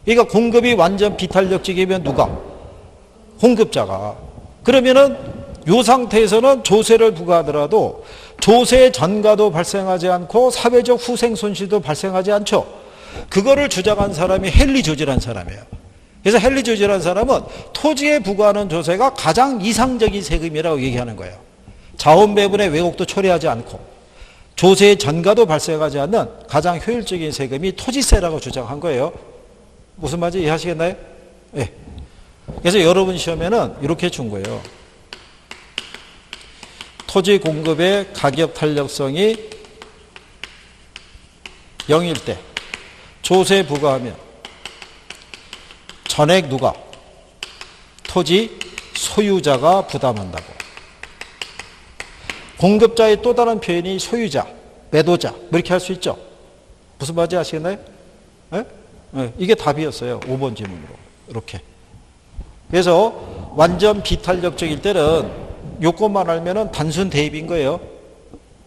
그러니까 공급이 완전 비탄력적이면 누가? 공급자가. 그러면은 이 상태에서는 조세를 부과하더라도 조세 전가도 발생하지 않고 사회적 후생 손실도 발생하지 않죠. 그거를 주장한 사람이 헨리 조지라는 사람이에요. 그래서 헨리 조지라는 사람은 토지에 부과하는 조세가 가장 이상적인 세금이라고 얘기하는 거예요. 자원 배분의 왜곡도 처리하지 않고 조세의 전가도 발생하지 않는 가장 효율적인 세금이 토지세라고 주장한 거예요. 무슨 말인지 이해하시겠나요? 네. 그래서 여러분 시험에는 이렇게 준 거예요. 토지 공급의 가격 탄력성이 0일 때 조세 부과하면 전액 누가? 토지 소유자가 부담한다고. 공급자의 또 다른 표현이 소유자, 매도자 뭐 이렇게 할 수 있죠. 무슨 말인지 아시겠나요? 네? 네. 이게 답이었어요. 5번 질문으로. 이렇게. 그래서 완전 비탄력적일 때는 요것만 알면은 단순 대입인 거예요.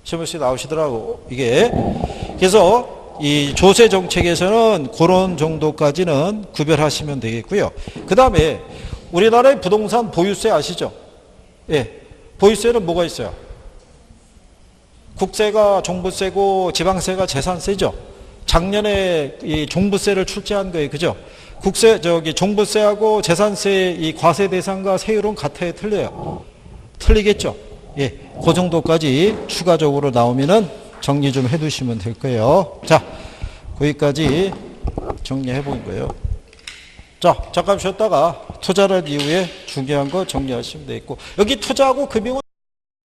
시험에서 나오시더라고, 이게. 그래서 이 조세 정책에서는 그런 정도까지는 구별하시면 되겠고요. 그 다음에 우리나라의 부동산 보유세 아시죠? 예. 보유세는 뭐가 있어요? 국세가 종부세고 지방세가 재산세죠. 작년에 이 종부세를 출제한 거예요. 그죠? 종부세하고 재산세 이 과세 대상과 세율은 같아요? 틀려요? 틀리겠죠? 예. 그 정도까지 추가적으로 나오면은 정리 좀 해 두시면 될 거예요. 자, 거기까지 정리해 본 거예요. 자, 잠깐 쉬었다가 투자를 이후에 중요한 거 정리하시면 되겠고, 여기 투자하고 금융은